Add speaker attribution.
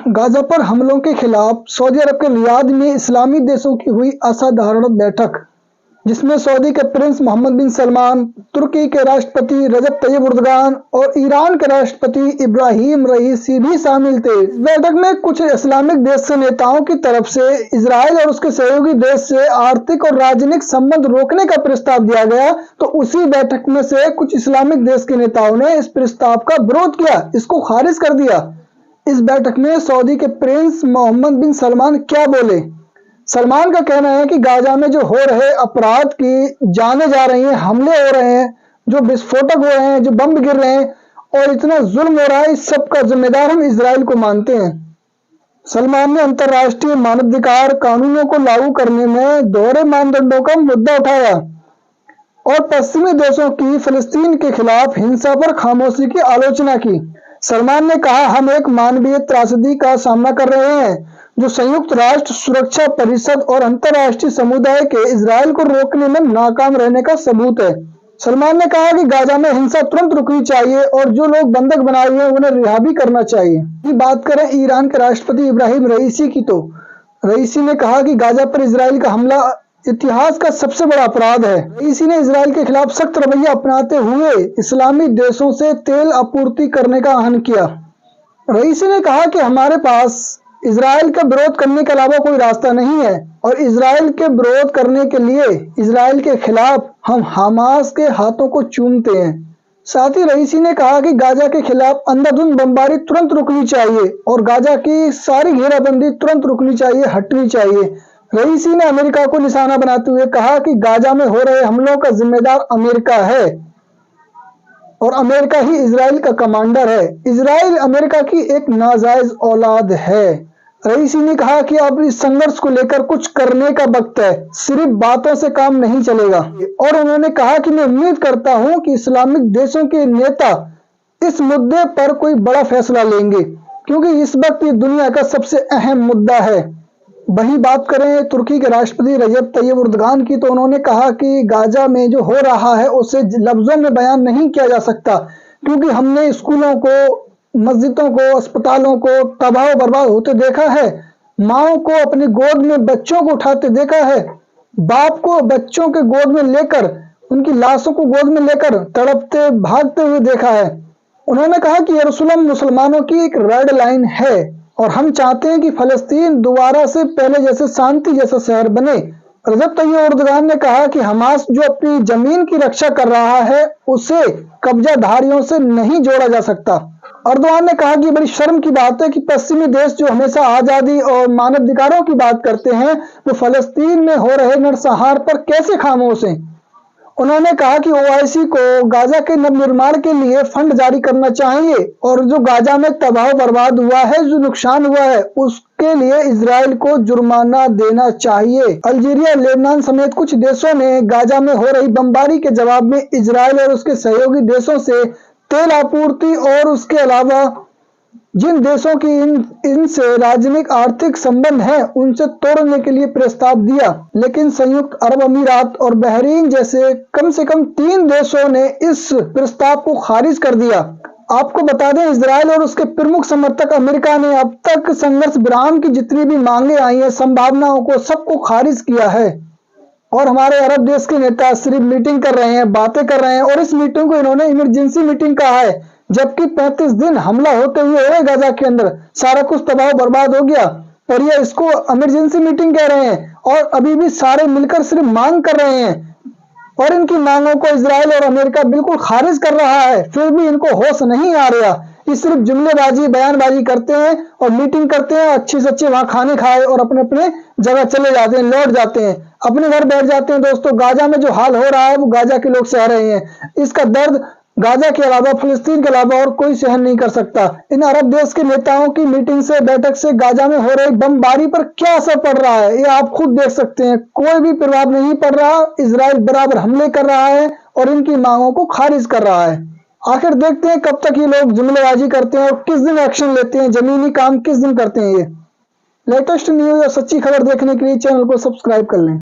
Speaker 1: Gaza पर हमलों के खिलाफ सऊदी अरब के रियाद में इस्लामी देशों की हुई असाधारण बैठक, जिसमें सऊदी के प्रिंस मोहम्मद बिन सलमान, तुर्की के राष्ट्रपति रजब तैयब उर्दगान और ईरान के राष्ट्रपति इब्राहिम रईसी भी शामिल थे। इस बैठक में कुछ इस्लामिक देश के नेताओं की तरफ से इजराइल और उसके सहयोगी देश से आर्थिक और राजनीतिक संबंध रोकने का प्रस्ताव दिया गया, तो उसी बैठक में से कुछ इस्लामिक देश के नेताओं ने इस प्रस्ताव का विरोध किया, इसको खारिज कर दिया। इस बैठक में सऊदी के प्रिंस मोहम्मद बिन सलमान क्या बोले? सलमान का कहना है कि गाजा में जो हो रहे अपराध की जाने जा रही हैं, हमले हो रहे हैं, जो विस्फोटक हो रहे हैं, जो बम गिर रहे हैं और इतना जुल्म हो रहा है, इस सब का जिम्मेदार हम इजराइल को मानते हैं। सलमान ने अंतर्राष्ट्रीय मानवाधिकार कानूनों को लागू करने में दोहरे मानदंडों का मुद्दा उठाया और पश्चिमी देशों की फिलिस्तीन के खिलाफ हिंसा पर खामोशी की आलोचना की। सलमान ने कहा, हम एक मानवीय त्रासदी का सामना कर रहे हैं जो संयुक्त राष्ट्र सुरक्षा परिषद और अंतर्राष्ट्रीय समुदाय के इजराइल को रोकने में नाकाम रहने का सबूत है। सलमान ने कहा कि गाजा में हिंसा तुरंत रुकनी चाहिए और जो लोग बंधक बनाए हुए हैं उन्हें रिहा भी करना चाहिए। बात करें ईरान के राष्ट्रपति इब्राहिम रईसी की, तो रईसी ने कहा कि गाजा पर इजराइल का हमला इतिहास का सबसे बड़ा अपराध है। रईसी ने इजराइल के खिलाफ सख्त रवैया अपनाते हुए इस्लामी देशों से तेल आपूर्ति करने का आह्वान किया। रईसी ने कहा कि हमारे पास इजराइल का विरोध करने के अलावा कोई रास्ता नहीं है और इजराइल के विरोध करने के लिए इजराइल के खिलाफ हम हमास के हाथों को चूमते हैं। साथ ही रईसी ने कहा कि गाजा के खिलाफ अंधाधुंध बमबारी तुरंत रुकनी चाहिए और गाजा की सारी घेराबंदी तुरंत रुकनी चाहिए, हटनी चाहिए। रईसी ने अमेरिका को निशाना बनाते हुए कहा कि गाजा में हो रहे हमलों का जिम्मेदार अमेरिका है और अमेरिका ही इजराइल का कमांडर है। इजराइल अमेरिका की एक नाजायज औलाद है। रईसी ने कहा कि अब इस संघर्ष को लेकर कुछ करने का वक्त है, सिर्फ बातों से काम नहीं चलेगा। और उन्होंने कहा कि मैं उम्मीद करता हूं कि इस्लामिक देशों के नेता इस मुद्दे पर कोई बड़ा फैसला लेंगे, क्योंकि इस वक्त ये दुनिया का सबसे अहम मुद्दा है। वही बात करें तुर्की के राष्ट्रपति रजब तैयब उर्दगान की, तो उन्होंने कहा कि गाजा में जो हो रहा है उसे लफ्जों में बयान नहीं किया जा सकता, क्योंकि हमने स्कूलों को, मस्जिदों को, अस्पतालों को तबाह बर्बाद होते देखा है, माओ को अपनी गोद में बच्चों को उठाते देखा है, बाप को बच्चों के गोद में लेकर, उनकी लाशों को गोद में लेकर तड़पते भागते हुए देखा है। उन्होंने कहा कि यरूशलेम मुसलमानों की एक रेड लाइन है और हम चाहते हैं कि फलस्तीन दोबारा से पहले जैसे शांति जैसा शहर बने। रजब तैयब उर्दगान ने कहा कि हमास जो अपनी जमीन की रक्षा कर रहा है उसे कब्जाधारियों से नहीं जोड़ा जा सकता। अर्दवान ने कहा कि बड़ी शर्म की बात है कि पश्चिमी देश जो हमेशा आजादी और मानवाधिकारों की बात करते हैं, वो फलस्तीन में हो रहे नरसंहार पर कैसे खामोश हैं। उन्होंने कहा कि ओआईसी को गाजा के नवनिर्माण के लिए फंड जारी करना चाहिए और जो गाजा में तबाह बर्बाद हुआ है, जो नुकसान हुआ है, उसके लिए इजराइल को जुर्माना देना चाहिए। अल्जीरिया, लेबनान समेत कुछ देशों ने गाजा में हो रही बमबारी के जवाब में इजराइल और उसके सहयोगी देशों से तेल आपूर्ति और उसके अलावा जिन देशों की इनसे राजनीतिक आर्थिक संबंध हैं उनसे तोड़ने के लिए प्रस्ताव दिया, लेकिन संयुक्त अरब अमीरात और बहरीन जैसे कम से कम 3 देशों ने इस प्रस्ताव को खारिज कर दिया। आपको बता दें, इजराइल और उसके प्रमुख समर्थक अमेरिका ने अब तक संघर्ष विराम की जितनी भी मांगे आई हैं, संभावनाओं को सबको खारिज किया है और हमारे अरब देश के नेता सिर्फ मीटिंग कर रहे हैं, बातें कर रहे हैं और इस मीटिंग को इन्होंने इमरजेंसी मीटिंग कहा है, जबकि 35 दिन हमला होते हुए गाजा के अंदर सारा कुछ तबाह बर्बाद हो गया और ये इसको इमरजेंसी मीटिंग कह रहे हैं और अभी भी सारे मिलकर सिर्फ मांग कर रहे हैं और इनकी मांगों को इजराइल और अमेरिका बिल्कुल खारिज कर रहा है। फिर भी इनको होश नहीं आ रहा, ये सिर्फ जुमलेबाजी, बयानबाजी करते हैं और मीटिंग करते हैं, अच्छे से अच्छे वहां खाने खाए और अपने अपने जगह चले जाते हैं, लौट जाते हैं, अपने घर बैठ जाते हैं। दोस्तों, गाजा में जो हाल हो रहा है वो गाजा के लोग सह रहे हैं। इसका दर्द गाजा के अलावा, फिलिस्तीन के अलावा और कोई सहन नहीं कर सकता। इन अरब देश के नेताओं की मीटिंग से, बैठक से गाजा में हो रही बमबारी पर क्या असर पड़ रहा है, ये आप खुद देख सकते हैं। कोई भी प्रभाव नहीं पड़ रहा। इजराइल बराबर हमले कर रहा है और इनकी मांगों को खारिज कर रहा है। आखिर देखते हैं कब तक ये लोग जुमलेबाजी करते हैं और किस दिन एक्शन लेते हैं, जमीनी काम किस दिन करते हैं। ये लेटेस्ट न्यूज और सच्ची खबर देखने के लिए चैनल को सब्सक्राइब कर लें।